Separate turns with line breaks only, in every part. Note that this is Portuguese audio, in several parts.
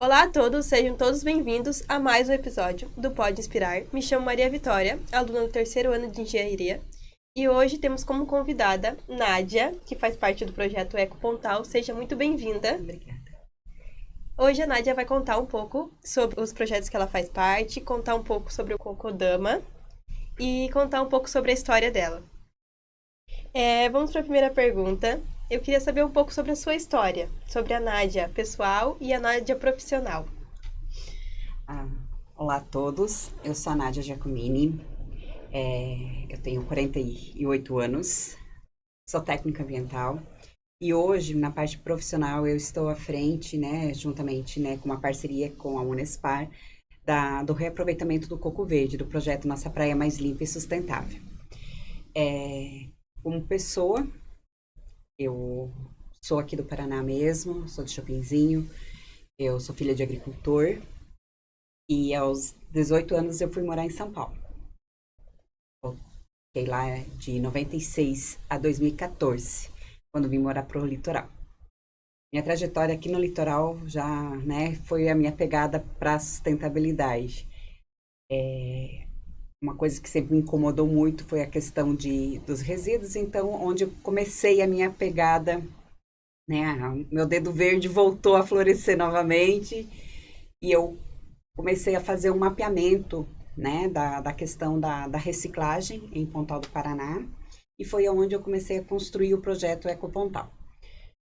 Olá a todos, sejam todos bem-vindos a mais um episódio do Pode Inspirar. Me chamo Maria Vitória, aluna do terceiro ano de Engenharia, e hoje temos como convidada Nádia, que faz parte do projeto Eco Pontal. Seja muito bem-vinda.
Obrigada.
Hoje a Nádia vai contar um pouco sobre os projetos que ela faz parte, contar um pouco sobre o Cocodama e contar um pouco sobre a história dela. Vamos para a primeira pergunta. Eu queria saber um pouco sobre a sua história, sobre a Nádia pessoal e a Nádia profissional.
Ah, olá a todos, eu sou a Nádia Giacomini, eu tenho 48 anos, sou técnica ambiental e hoje, na parte profissional, eu estou à frente, né, juntamente com uma parceria com a Unespar, do reaproveitamento do coco verde, do projeto Nossa Praia Mais Limpa e Sustentável. Como pessoa, eu sou aqui do Paraná mesmo, sou de Chopinzinho, eu sou filha de agricultor e aos 18 anos eu fui morar em São Paulo. Fiquei lá de 96 a 2014, quando vim morar pro litoral. Minha trajetória aqui no litoral já, foi a minha pegada para sustentabilidade. Uma coisa que sempre me incomodou muito foi a questão dos resíduos, então onde eu comecei a minha pegada, meu dedo verde voltou a florescer novamente e eu comecei a fazer um mapeamento, da questão da reciclagem em Pontal do Paraná, e foi onde eu comecei a construir o projeto Eco Pontal,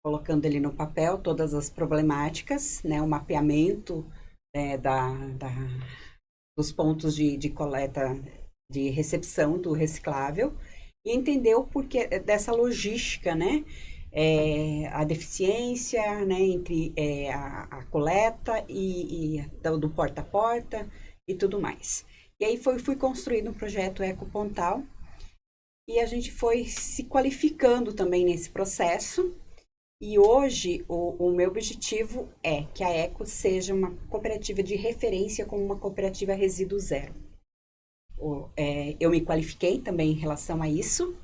colocando ele no papel todas as problemáticas, o mapeamento dos pontos de coleta, de recepção do reciclável, e entender o porquê dessa logística, a deficiência, entre a coleta e do porta a porta e tudo mais. E aí fui construindo o projeto Eco Pontal e a gente foi se qualificando também nesse processo. E hoje o meu objetivo é que a Eco seja uma cooperativa de referência como uma cooperativa resíduo zero. Eu me qualifiquei também em relação a isso.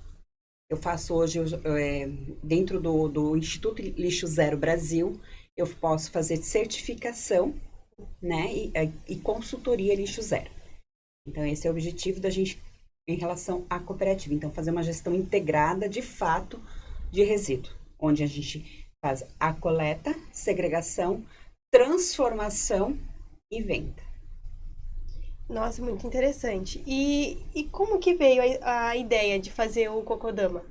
Eu faço hoje, dentro do Instituto Lixo Zero Brasil, eu posso fazer certificação, e consultoria Lixo Zero. Então, esse é o objetivo da gente em relação à cooperativa. Então, fazer uma gestão integrada, de fato, de resíduo, onde a gente faz a coleta, segregação, transformação e venda.
Nossa, muito interessante. E como que veio a ideia de fazer o Cocodama?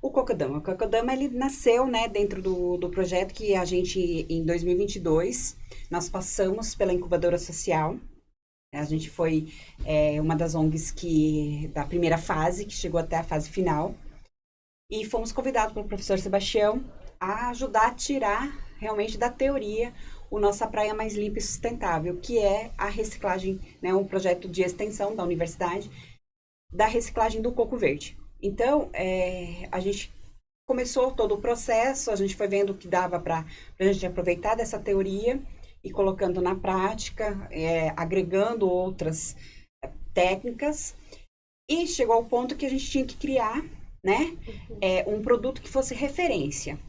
O Cocodama, ele nasceu, dentro do projeto que a gente, em 2022, nós passamos pela incubadora social. A gente foi uma das ONGs da primeira fase, que chegou até a fase final. E fomos convidados pelo professor Sebastião a ajudar a tirar, realmente, da teoria, o Nossa Praia Mais Limpa e Sustentável, que é a reciclagem, um projeto de extensão da universidade, da reciclagem do coco verde. Então, a gente começou todo o processo, a gente foi vendo o que dava para a gente aproveitar dessa teoria e colocando na prática, agregando outras técnicas, e chegou ao ponto que a gente tinha que criar, um produto que fosse referência.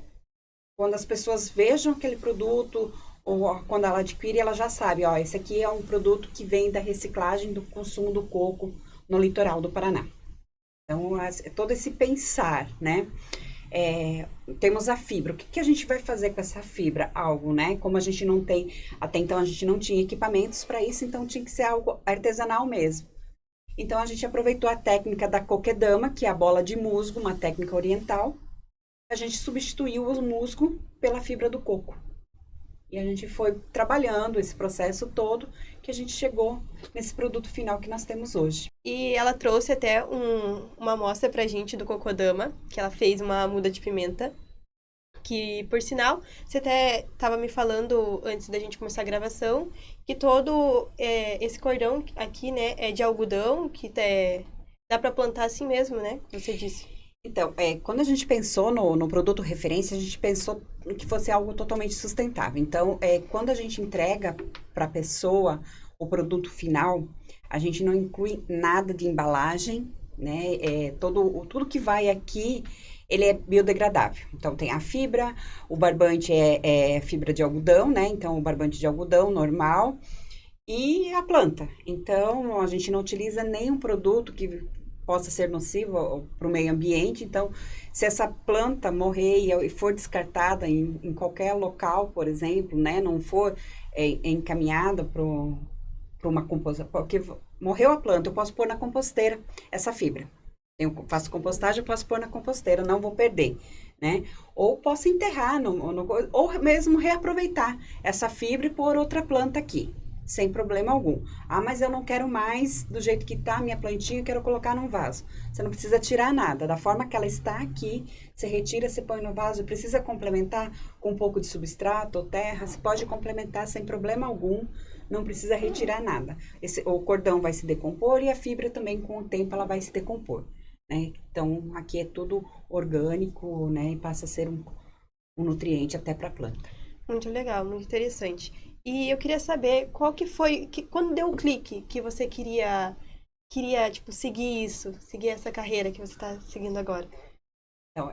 Quando as pessoas vejam aquele produto, ou quando ela adquire, ela já sabe, esse aqui é um produto que vem da reciclagem do consumo do coco no litoral do Paraná. Então, todo esse pensar, temos a fibra. O que a gente vai fazer com essa fibra? Algo, Como a gente não tem, até então a gente não tinha equipamentos para isso, então tinha que ser algo artesanal mesmo. Então, a gente aproveitou a técnica da Kokedama, que é a bola de musgo, uma técnica oriental. A gente substituiu o musgo pela fibra do coco. E a gente foi trabalhando esse processo todo, que a gente chegou nesse produto final que nós temos hoje.
E ela trouxe até uma amostra pra gente do Cocodama, que ela fez uma muda de pimenta. Que, por sinal, você até estava me falando antes da gente começar a gravação, que todo esse cordão aqui, é de algodão, que dá para plantar assim mesmo, Você disse.
Então, quando a gente pensou no produto referência, a gente pensou que fosse algo totalmente sustentável. Então, quando a gente entrega para a pessoa o produto final, a gente não inclui nada de embalagem, tudo que vai aqui ele é biodegradável. Então, tem a fibra, o barbante é fibra de algodão, né? Então, o barbante de algodão normal e a planta. Então, a gente não utiliza nenhum produto que possa ser nocivo para o meio ambiente. Então, se essa planta morrer e for descartada em qualquer local, por exemplo, né? Não for encaminhada para uma composta, porque morreu a planta, eu posso pôr na composteira essa fibra. Eu faço compostagem, eu posso pôr na composteira, não vou perder, né? Ou posso enterrar, ou mesmo reaproveitar essa fibra e pôr outra planta aqui, sem problema algum. Ah, mas eu não quero mais do jeito que está a minha plantinha, eu quero colocar num vaso. Você não precisa tirar nada, da forma que ela está aqui, você retira, você põe no vaso, precisa complementar com um pouco de substrato ou terra, você pode complementar sem problema algum, não precisa retirar nada. O cordão vai se decompor e a fibra também, com o tempo, ela vai se decompor. Né? Então, aqui é tudo orgânico, né? E passa a ser um nutriente até para a planta.
Muito legal, muito interessante. E eu queria saber qual que foi, quando deu o clique que você queria, tipo, seguir isso, seguir essa carreira que você está seguindo agora.
Então,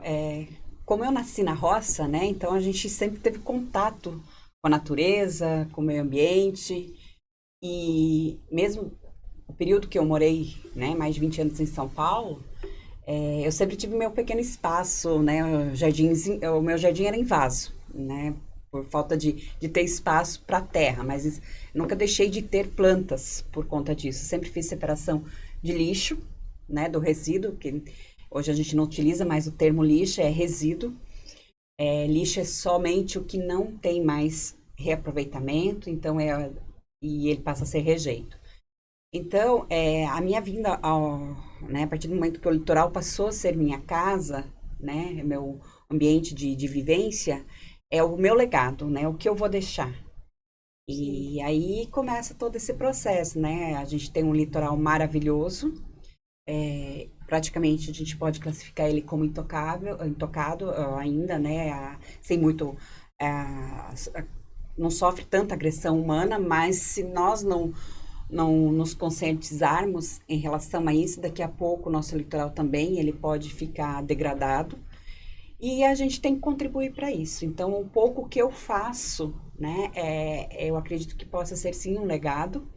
como eu nasci na roça, né? Então, a gente sempre teve contato com a natureza, com o meio ambiente. E mesmo o período que eu morei, né? Mais de 20 anos em São Paulo, eu sempre tive meu pequeno espaço, né? O meu jardim era em vaso, né? Por falta de ter espaço para terra, mas nunca deixei de ter plantas por conta disso. Sempre fiz separação de lixo, né? Do resíduo, que hoje a gente não utiliza mais o termo lixo, é resíduo. Lixo é somente o que não tem mais reaproveitamento, então e ele passa a ser rejeito. Então, a minha vinda né, a partir do momento que o litoral passou a ser minha casa, né, meu ambiente de vivência, é o meu legado, né, o que eu vou deixar. E aí começa todo esse processo, né? A gente tem um litoral maravilhoso, praticamente a gente pode classificar ele como intocado ainda, né? Sem muito, não sofre tanta agressão humana, mas se nós não nos conscientizarmos em relação a isso, daqui a pouco o nosso litoral também ele pode ficar degradado e a gente tem que contribuir para isso. Então, um pouco que eu faço, né, eu acredito que possa ser sim um legado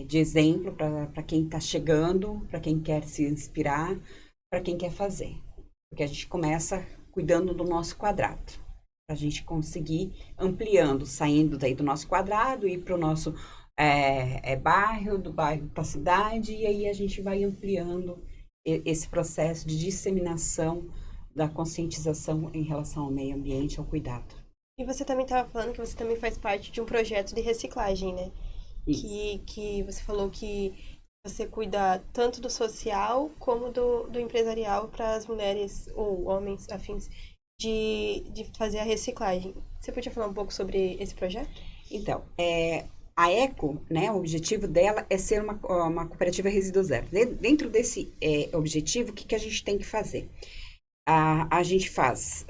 de exemplo para quem está chegando, para quem quer se inspirar, para quem quer fazer. Porque a gente começa cuidando do nosso quadrado, para a gente conseguir ampliando, saindo daí do nosso quadrado e para o nosso bairro, do bairro para a cidade, e aí a gente vai ampliando esse processo de disseminação da conscientização em relação ao meio ambiente, ao cuidado.
E você também estava falando que você também faz parte de um projeto de reciclagem, né? Que você falou que você cuida tanto do social como do empresarial para as mulheres ou homens afins de fazer a reciclagem. Você podia falar um pouco sobre esse projeto?
Então, a Eco, né, o objetivo dela é ser uma cooperativa resíduo zero. Dentro desse objetivo, o que a gente tem que fazer? A gente faz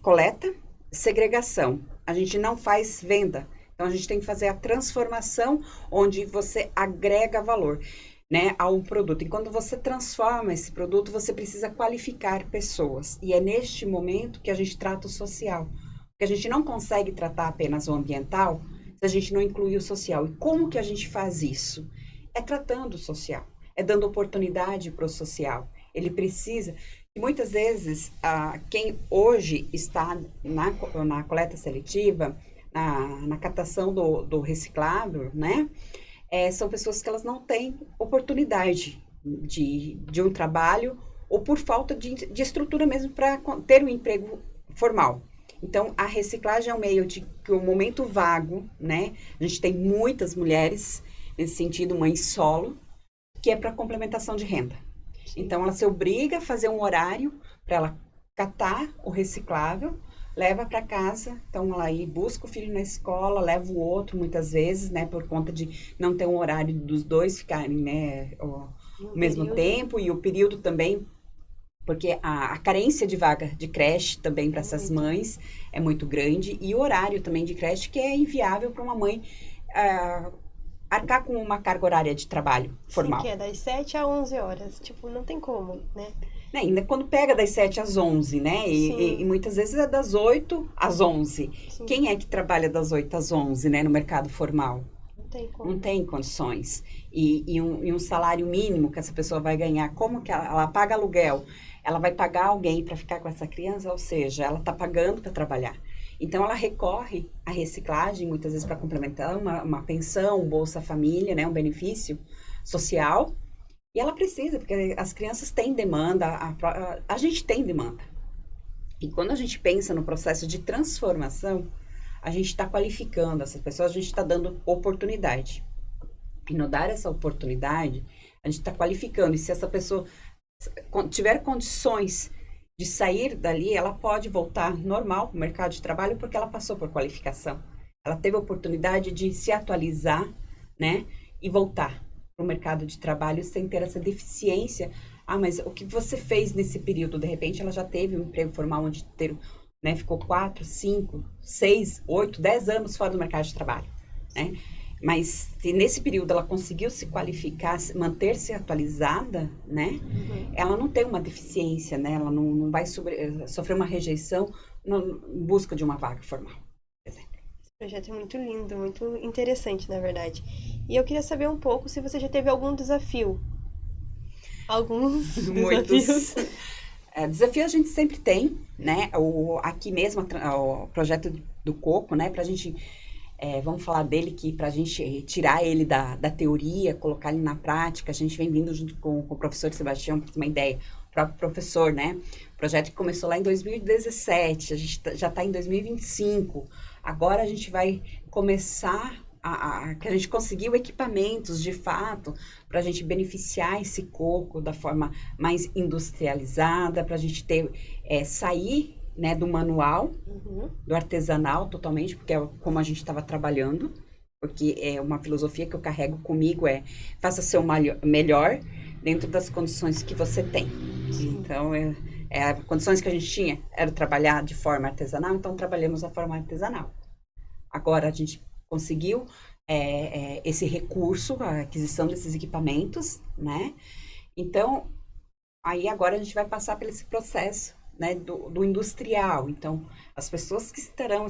coleta, segregação. A gente não faz venda. Então, a gente tem que fazer a transformação onde você agrega valor, né, a um produto. E quando você transforma esse produto, você precisa qualificar pessoas. E é neste momento que a gente trata o social. Porque a gente não consegue tratar apenas o ambiental se a gente não incluir o social. E como que a gente faz isso? É tratando o social. É dando oportunidade para o social. Ele precisa... E muitas vezes, quem hoje está na coleta seletiva, na captação do reciclável, né? São pessoas que elas não têm oportunidade de um trabalho ou por falta de estrutura mesmo para ter um emprego formal. Então, a reciclagem é um meio de um momento vago, né? A gente tem muitas mulheres, nesse sentido, mães solo, que é para complementação de renda. Então, ela se obriga a fazer um horário para ela catar o reciclável, leva para casa, então ela aí busca o filho na escola, leva o outro muitas vezes, né, por conta de não ter um horário dos dois ficarem, né, ao mesmo tempo, e o período também, porque a carência de vaga de creche também para essas mães é muito grande, e o horário também de creche que é inviável para uma mãe arcar com uma carga horária de trabalho
Sim,
formal.
que é das 7 a 11 horas. Tipo, não tem como, né?
Né? Ainda quando pega das 7 às 11, né? E
Sim,
muitas vezes é das 8 às 11.
sim,
Quem é que trabalha das 8 às 11, né, no mercado formal?
não tem
Não
como.
tem condições. E um salário mínimo que essa pessoa vai ganhar, como que ela paga aluguel? Ela vai pagar alguém para ficar com essa criança, ou seja, ela está pagando para trabalhar. Então, ela recorre à reciclagem, muitas vezes para complementar uma pensão, um Bolsa Família, né, um benefício social. E ela precisa, porque as crianças têm demanda, a gente tem demanda. E quando a gente pensa no processo de transformação, a gente está qualificando essas pessoas, a gente está dando oportunidade. E no dar essa oportunidade, a gente está qualificando. E se essa pessoa tiver condições de sair dali, ela pode voltar normal para o mercado de trabalho porque ela passou por qualificação. Ela teve a oportunidade de se atualizar, né? E voltar para o mercado de trabalho sem ter essa deficiência. Ah, mas o que você fez nesse período? De repente, ela já teve um emprego formal onde ter, né, ficou 4, 5, 6, 8, 10 anos fora do mercado de trabalho, né? Mas se nesse período ela conseguiu se qualificar, manter-se atualizada, né?
Uhum.
Ela não tem uma deficiência, né? Ela não vai sofrer uma rejeição em busca de uma vaga formal, por exemplo.
Esse projeto é muito lindo, muito interessante, na verdade. E eu queria saber um pouco se você já teve algum desafio. Alguns
Muitos
desafios.
desafios a gente sempre tem, né? Aqui mesmo, o projeto do Coco, né? Pra gente, vamos falar dele que pra gente tirar ele da teoria, colocar ele na prática, a gente vem vindo junto com o professor Sebastião, para ter uma ideia, o próprio professor, né? O projeto que começou lá em 2017, a gente já está em 2025. Agora a gente vai começar que a gente conseguiu equipamentos de fato para a gente beneficiar esse coco da forma mais industrializada, para a gente ter sair, né, do manual,
Uhum.
do artesanal totalmente, porque é como a gente estava trabalhando, porque é uma filosofia que eu carrego comigo, faça seu melhor dentro das condições que você tem.
Sim.
Então, condições que a gente tinha era trabalhar de forma artesanal, então trabalhamos da forma artesanal. Agora a gente conseguiu esse recurso, a aquisição desses equipamentos, né? Então, aí agora a gente vai passar por esse processo, né, do industrial. Então, as pessoas que estarão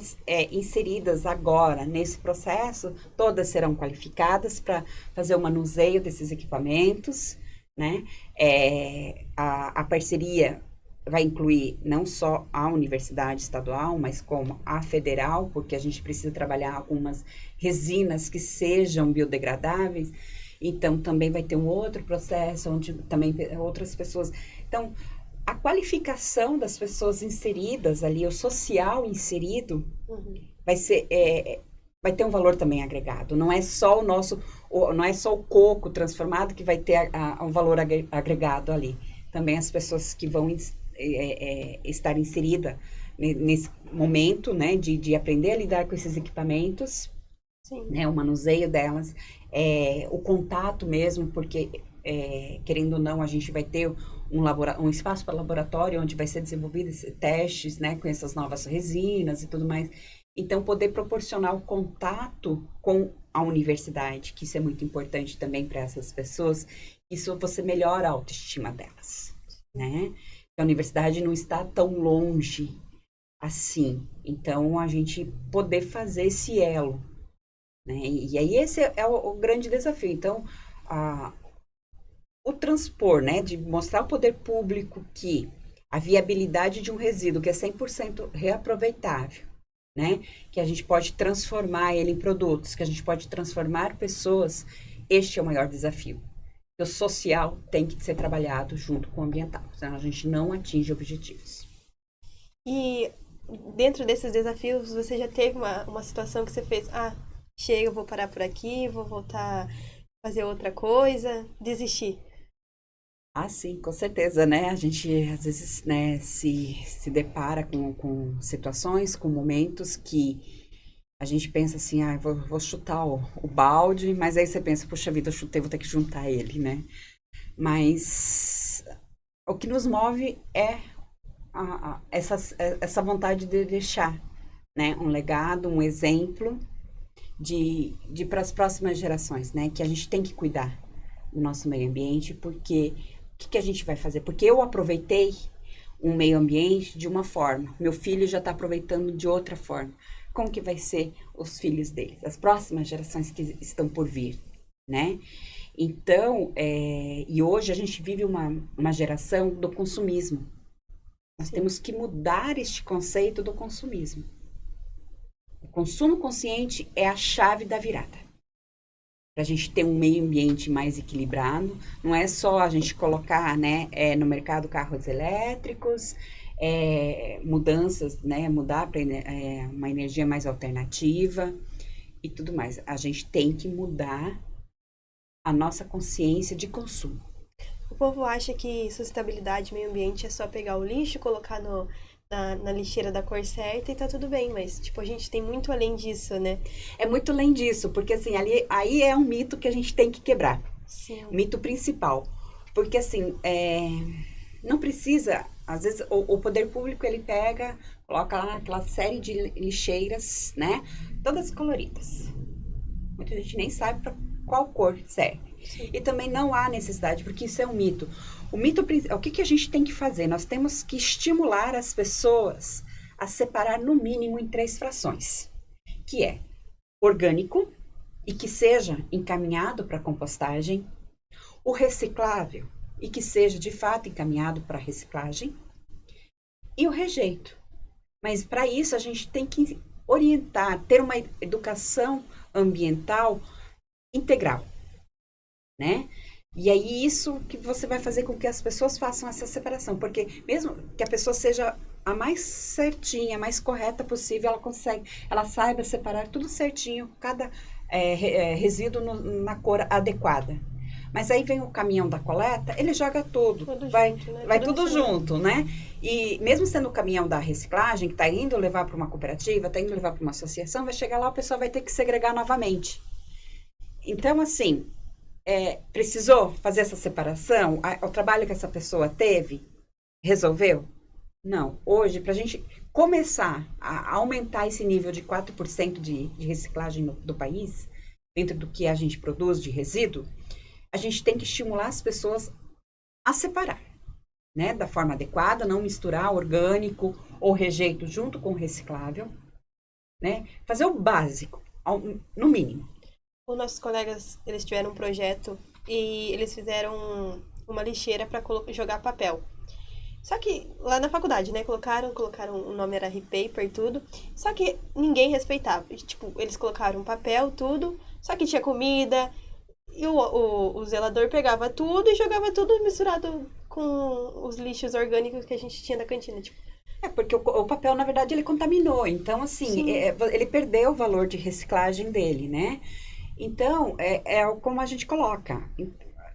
inseridas agora nesse processo, todas serão qualificadas para fazer o manuseio desses equipamentos, né? A parceria vai incluir não só a universidade estadual, mas como a federal, porque a gente precisa trabalhar algumas resinas que sejam biodegradáveis. Então, também vai ter um outro processo, onde também outras pessoas... Então, a qualificação das pessoas inseridas ali, o social inserido,
Uhum.
vai ser... vai ter um valor também agregado. Não é só não é só o coco transformado que vai ter um valor agregado ali. Também as pessoas que vão estar inserida nesse momento, né, de aprender a lidar com esses equipamentos,
Sim.
né, o manuseio delas, o contato mesmo, porque querendo ou não, a gente vai ter um espaço para laboratório onde vai ser desenvolvido testes, né, com essas novas resinas e tudo mais. Então, poder proporcionar o contato com a universidade, que isso é muito importante também para essas pessoas, isso você melhora a autoestima delas, né? A universidade não está tão longe assim. Então, a gente poder fazer esse elo, né? E aí esse é o grande desafio. Então, o transpor, né, de mostrar ao poder público que a viabilidade de um resíduo que é 100% reaproveitável, né, que a gente pode transformar ele em produtos, que a gente pode transformar pessoas, este é o maior desafio. O social tem que ser trabalhado junto com o ambiental, senão a gente não atinge objetivos.
E dentro desses desafios, você já teve uma situação que você fez, chega, eu vou parar por aqui, vou voltar a fazer outra coisa, desistir.
Ah, sim, com certeza, né? A gente, às vezes, né, se depara com situações, com momentos que a gente pensa assim, vou chutar o balde, mas aí você pensa, puxa vida, eu chutei, vou ter que juntar ele, né? Mas o que nos move é essa vontade de deixar, né, um legado, um exemplo, de para as próximas gerações, né? Que a gente tem que cuidar do nosso meio ambiente, porque o que a gente vai fazer? Porque eu aproveitei um meio ambiente de uma forma, meu filho já está aproveitando de outra forma. Como que vai ser os filhos deles, as próximas gerações que estão por vir, né? Então, e hoje a gente vive uma geração do consumismo. Nós temos que mudar este conceito do consumismo. O consumo consciente é a chave da virada. Para a gente ter um meio ambiente mais equilibrado, não é só a gente colocar, né, no mercado carros elétricos, mudanças, né, mudar para uma energia mais alternativa e tudo mais. A gente tem que mudar a nossa consciência de consumo.
O povo acha que sustentabilidade e meio ambiente é só pegar o lixo, colocar na lixeira da cor certa e tá tudo bem, mas, tipo, a gente tem muito além disso, né?
É muito além disso, porque, assim, aí é um mito que a gente tem que quebrar.
Sim.
O mito principal. Porque, assim, não precisa, às vezes, o poder público, ele pega, coloca lá aquela série de lixeiras, né? Todas coloridas. Muita gente nem sabe para qual cor serve.
Sim.
E também não há necessidade, porque isso é um mito. O que a gente tem que fazer? Nós temos que estimular as pessoas a separar no mínimo em 3 frações, que é orgânico e que seja encaminhado para compostagem, o reciclável e que seja de fato encaminhado para reciclagem, e o rejeito. Mas para isso a gente tem que orientar, ter uma educação ambiental integral, né? E aí isso que você vai fazer com que as pessoas façam essa separação, porque mesmo que a pessoa seja a mais certinha, a mais correta possível, ela saiba separar tudo certinho, cada resíduo na cor adequada. Mas aí vem o caminhão da coleta, ele joga tudo, vai tudo junto, né? E mesmo sendo o caminhão da reciclagem, que está indo levar para uma cooperativa, está indo levar para uma associação, vai chegar lá, o pessoal vai ter que segregar novamente. Então, assim, precisou fazer essa separação? O trabalho que essa pessoa teve resolveu? Não. Hoje, para a gente começar a aumentar esse nível de 4% de reciclagem do país, dentro do que a gente produz de resíduo, a gente tem que estimular as pessoas a separar, né? Da forma adequada, não misturar orgânico ou rejeito junto com o reciclável, né? Fazer o básico, no mínimo.
Os nossos colegas, eles tiveram um projeto e eles fizeram uma lixeira para jogar papel. Só que lá na faculdade, né, colocaram, o nome era Repaper e tudo, só que ninguém respeitava. Tipo, eles colocaram papel, tudo, só que tinha comida, e o zelador pegava tudo e jogava tudo misturado com os lixos orgânicos que a gente tinha da cantina, tipo.
Porque o papel, na verdade, ele contaminou. Então, assim, ele perdeu o valor de reciclagem dele, né? Então, como a gente coloca.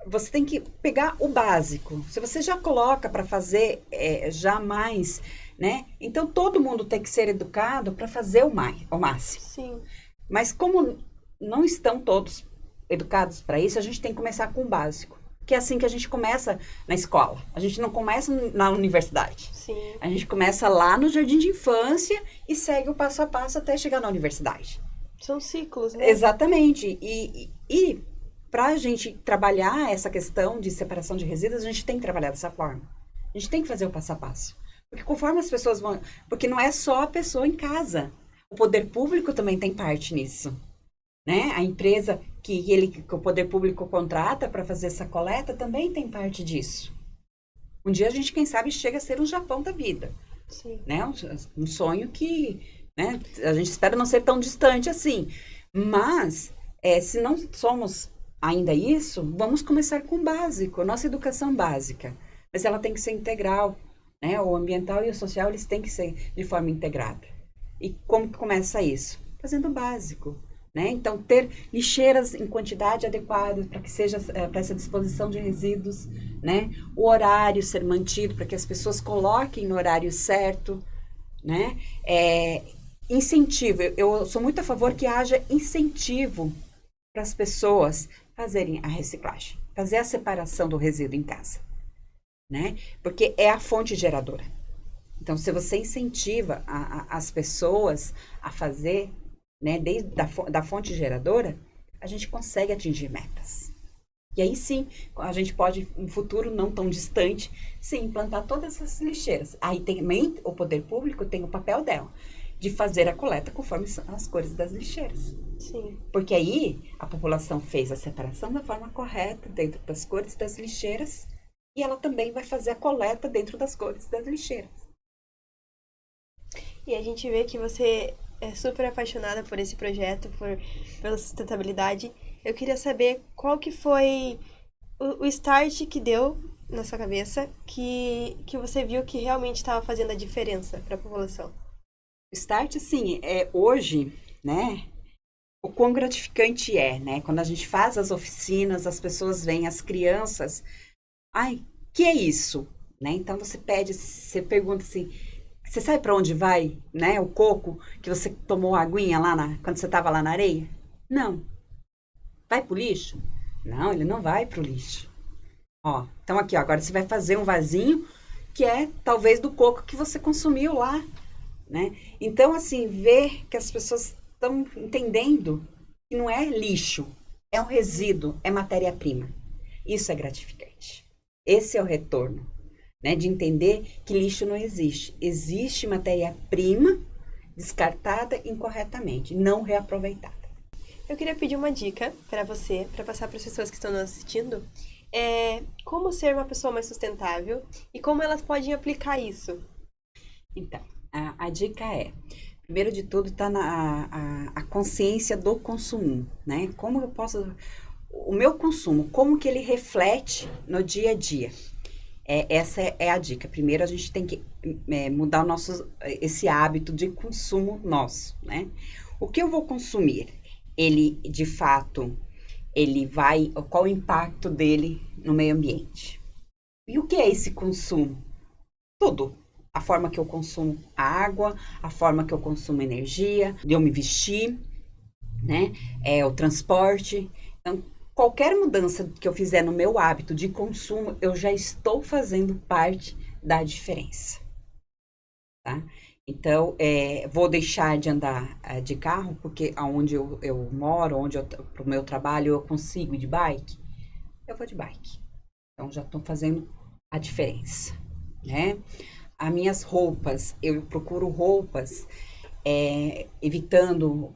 Você tem que pegar o básico. Se você já coloca para fazer já mais, né? Então, todo mundo tem que ser educado para fazer o máximo.
Sim.
Mas como não estão todos educados para isso, a gente tem que começar com o básico. Que é assim que a gente começa na escola. A gente não começa na universidade.
Sim.
A gente começa lá no jardim de infância e segue o passo a passo até chegar na universidade.
São ciclos, né?
Exatamente. E para a gente trabalhar essa questão de separação de resíduos, a gente tem que trabalhar dessa forma. A gente tem que fazer o passo a passo. Porque conforme as pessoas vão... Porque não é só a pessoa em casa. O poder público também tem parte nisso. Né? A empresa que o poder público contrata para fazer essa coleta também tem parte disso. Um dia a gente, quem sabe, chega a ser um Japão da vida.
Sim.
Né? Um sonho que, né, a gente espera não ser tão distante assim. Mas, se não somos ainda isso, vamos começar com o básico, nossa educação básica. Mas ela tem que ser integral. Né? O ambiental e o social, eles têm que ser de forma integrada. E como que começa isso? Fazendo o básico. Né? Então, ter lixeiras em quantidade adequada para que seja para essa disposição de resíduos, né? O horário ser mantido para que as pessoas coloquem no horário certo, né? Incentivo, eu sou muito a favor que haja incentivo para as pessoas fazerem a reciclagem, fazer a separação do resíduo em casa, né? Porque é a fonte geradora. Então, se você incentiva as pessoas a fazer né, desde da fonte geradora, a gente consegue atingir metas. E aí sim, a gente pode, um futuro não tão distante, sim, implantar todas essas lixeiras. Aí também o poder público tem o papel dela, de fazer a coleta conforme as cores das lixeiras.
Sim.
Porque aí a população fez a separação da forma correta, dentro das cores das lixeiras, e ela também vai fazer a coleta dentro das cores das lixeiras.
E a gente vê que você é super apaixonada por esse projeto, pela sustentabilidade. Eu queria saber qual que foi o start que deu na sua cabeça que você viu que realmente estava fazendo a diferença para a população.
Start, sim, hoje, né, o quão gratificante é, né, quando a gente faz as oficinas, as pessoas vêm, as crianças, ai, que é isso? Né? Então você pergunta assim, você sabe para onde vai, né, o coco que você tomou a aguinha lá quando você estava lá na areia? Não. Vai pro lixo? Não, ele não vai pro lixo. Ó, então aqui, ó, agora você vai fazer um vasinho que é talvez do coco que você consumiu lá, né? Então, assim, ver que as pessoas estão entendendo que não é lixo, é um resíduo, é matéria-prima. Isso é gratificante. Esse é o retorno, né? De entender que lixo não existe. Existe matéria-prima descartada incorretamente, não reaproveitada.
Eu queria pedir uma dica para você, para passar para as pessoas que estão nos assistindo, como ser uma pessoa mais sustentável e como elas podem aplicar isso.
Então, a dica é, primeiro de tudo, está a consciência do consumo, né? Como eu posso... O meu consumo, como que ele reflete no dia a dia? Essa é a dica. Primeiro, a gente tem que mudar esse hábito de consumo nosso, né? O que eu vou consumir? Ele, de fato, qual o impacto dele no meio ambiente? E o que é esse consumo? Tudo. A forma que eu consumo a água, a forma que eu consumo energia, de eu me vestir, né? O transporte. Então, qualquer mudança que eu fizer no meu hábito de consumo, eu já estou fazendo parte da diferença, tá? Então, vou deixar de andar de carro, porque aonde eu moro, para o meu trabalho, eu consigo ir de bike, eu vou de bike. Então, já estou fazendo a diferença, né? As minhas roupas, eu procuro roupas evitando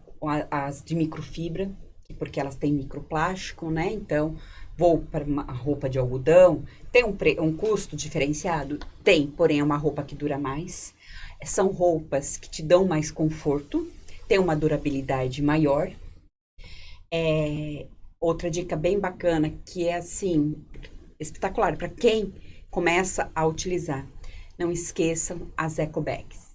as de microfibra, porque elas têm microplástico, né? Então, vou para uma roupa de algodão. Tem um custo diferenciado? Tem, porém é uma roupa que dura mais. São roupas que te dão mais conforto, tem uma durabilidade maior. Outra dica bem bacana, que é assim, espetacular, para quem começa a utilizar. Não esqueçam as eco bags.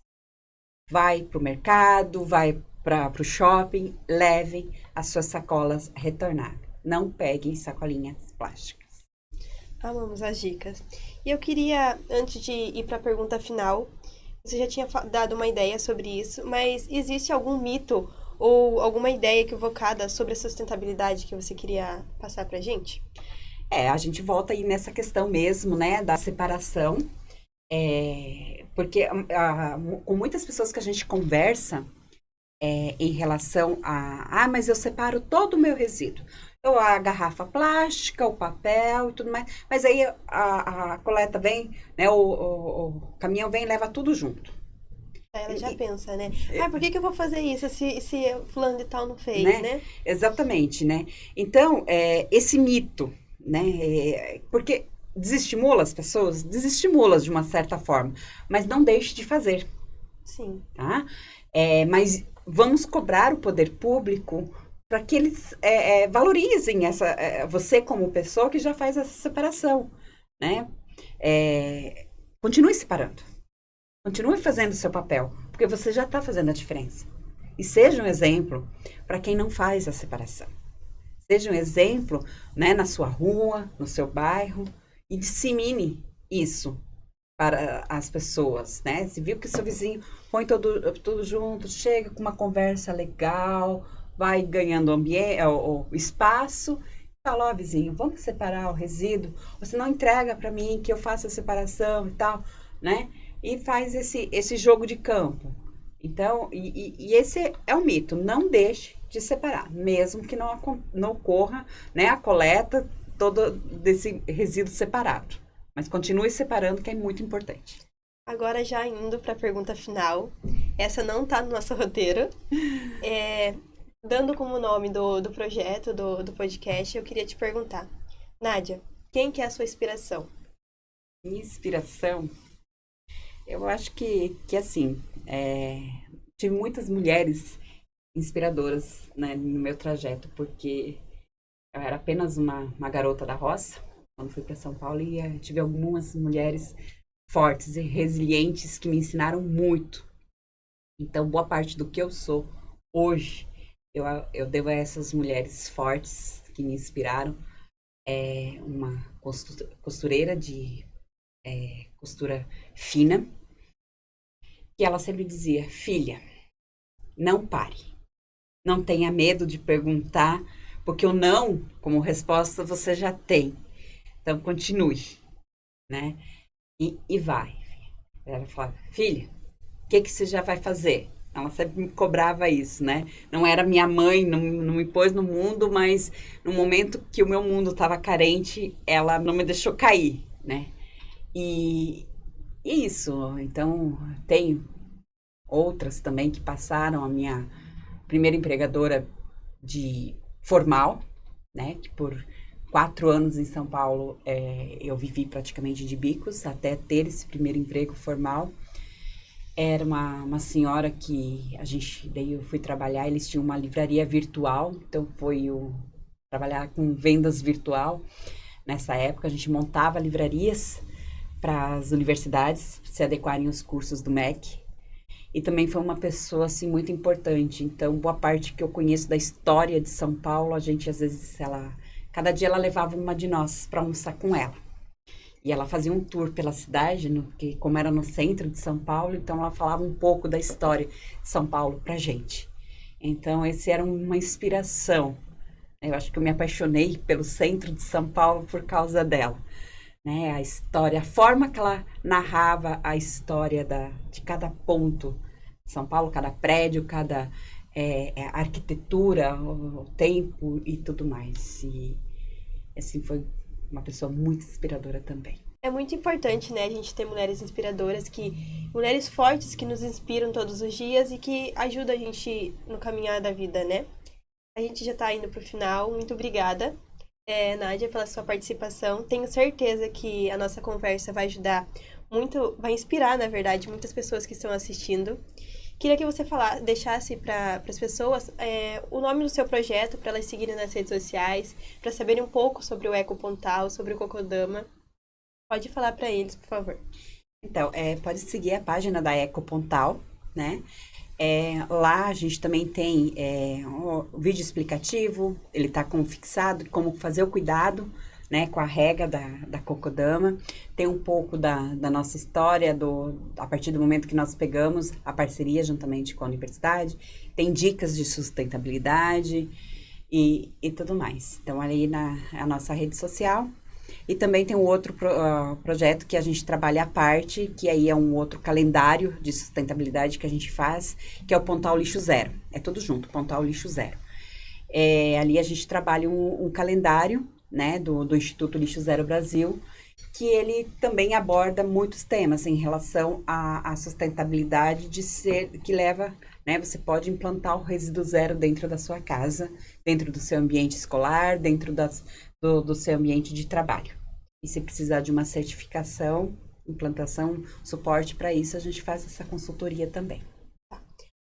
Vai para o mercado, vai para o shopping, levem as suas sacolas retornadas. Não peguem sacolinhas plásticas.
Amamos as dicas. E eu queria, antes de ir para a pergunta final, você já tinha dado uma ideia sobre isso, mas existe algum mito ou alguma ideia equivocada sobre a sustentabilidade que você queria passar pra gente?
A gente volta aí nessa questão mesmo, né, da separação, porque com muitas pessoas que a gente conversa em relação mas eu separo todo o meu resíduo. Então, a garrafa plástica, o papel e tudo mais, mas aí a coleta vem, né, o caminhão vem e leva tudo junto.
Aí ela já pensa, né? Por que eu vou fazer isso se fulano de tal não fez, né?
Exatamente, né? Então, esse mito, né? Porque desestimula as pessoas? Desestimula de uma certa forma, mas não deixe de fazer.
Sim.
Tá? Mas vamos cobrar o poder público para que eles valorizem você como pessoa que já faz essa separação, né? Continue separando. Continue fazendo o seu papel, porque você já está fazendo a diferença. E seja um exemplo para quem não faz a separação. Seja um exemplo, né, na sua rua, no seu bairro, e dissemine isso para as pessoas, né? Se viu que seu vizinho põe tudo junto, chega com uma conversa legal, vai ganhando o espaço, fala, vizinho, vamos separar o resíduo? Você não entrega para mim que eu faça a separação e tal, né? E faz esse jogo de campo. Então, e esse é o mito, não deixe de separar, mesmo que não ocorra, né, a coleta todo desse resíduo separado. Mas continue separando, que é muito importante.
Agora já indo para a pergunta final. Essa não tá no nosso roteiro. Dando como nome do projeto, do podcast, eu queria te perguntar. Nádia, quem que é a sua inspiração?
Inspiração, eu acho que assim, tive muitas mulheres inspiradoras, né, no meu trajeto, porque eu era apenas uma garota da roça, quando fui para São Paulo, e tive algumas mulheres fortes e resilientes que me ensinaram muito. Então, boa parte do que eu sou hoje, eu devo a essas mulheres fortes que me inspiraram. Uma costureira de costura fina, que ela sempre dizia: filha, não pare, não tenha medo de perguntar, porque o não, como resposta, você já tem. Então, continue, né? E vai. Ela falava: filha, o que você já vai fazer? Ela sempre me cobrava isso, né? Não era minha mãe, não me pôs no mundo, mas no momento que o meu mundo estava carente, ela não me deixou cair, né? E isso, então, tenho outras também que passaram. A minha primeira empregadora de formal, né? Que por 4 anos em São Paulo eu vivi praticamente de bicos até ter esse primeiro emprego formal. Era uma senhora que daí eu fui trabalhar, eles tinham uma livraria virtual, então trabalhar com vendas virtual. Nessa época a gente montava livrarias para as universidades se adequarem aos cursos do MEC. E também foi uma pessoa, assim, muito importante. Então, boa parte que eu conheço da história de São Paulo, a gente, às vezes, cada dia ela levava uma de nós para almoçar com ela. E ela fazia um tour pela cidade, porque como era no centro de São Paulo, então ela falava um pouco da história de São Paulo pra gente. Então, esse era uma inspiração. Eu acho que eu me apaixonei pelo centro de São Paulo por causa dela. Né? A história, a forma que ela narrava a história de cada ponto de São Paulo, cada prédio, cada arquitetura, o tempo e tudo mais. E assim, foi uma pessoa muito inspiradora também.
É muito importante, né, a gente ter mulheres inspiradoras, mulheres fortes que nos inspiram todos os dias e que ajudam a gente no caminhar da vida, né? A gente já tá indo pro final. Muito obrigada, Nádia, pela sua participação. Tenho certeza que a nossa conversa vai ajudar muito, vai inspirar, na verdade, muitas pessoas que estão assistindo. Queria que você deixasse para as pessoas o nome do seu projeto, para elas seguirem nas redes sociais, para saberem um pouco sobre o Eco Pontal, sobre o Cocodama. Pode falar para eles, por favor.
Então, pode seguir a página da Eco Pontal, né? Lá a gente também tem um vídeo explicativo, ele está fixado, como fazer o cuidado, né, com a rega da Cocodama. Tem um pouco da nossa história, a partir do momento que nós pegamos a parceria juntamente com a universidade. Tem dicas de sustentabilidade e tudo mais. Então, ali a nossa rede social. E também tem um outro projeto que a gente trabalha à parte, que aí é um outro calendário de sustentabilidade que a gente faz, que é o Pontal Lixo Zero. É tudo junto, Pontal Lixo Zero. Ali a gente trabalha um calendário, né, do Instituto Lixo Zero Brasil, que ele também aborda muitos temas em relação à sustentabilidade que leva, né, você pode implantar o resíduo zero dentro da sua casa, dentro do seu ambiente escolar, dentro do seu ambiente de trabalho. E se precisar de uma certificação, implantação, suporte para isso, a gente faz essa consultoria também.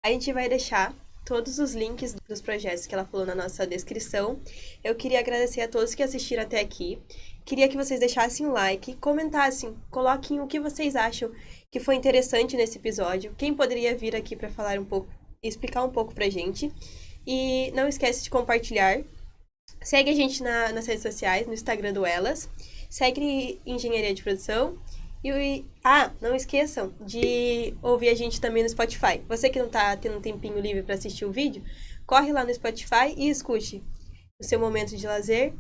A gente vai deixar todos os links dos projetos que ela falou na nossa descrição. Eu queria agradecer a todos que assistiram até aqui. Queria que vocês deixassem um like, comentassem, coloquem o que vocês acham que foi interessante nesse episódio, quem poderia vir aqui para falar um pouco, explicar um pouco pra gente. E não esquece de compartilhar. Segue a gente nas redes sociais, no Instagram do Elas. Segue Engenharia de Produção. Não esqueçam de ouvir a gente também no Spotify. Você que não tá tendo um tempinho livre para assistir o vídeo, corre lá no Spotify e escute o seu momento de lazer.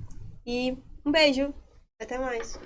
E um beijo. Até mais.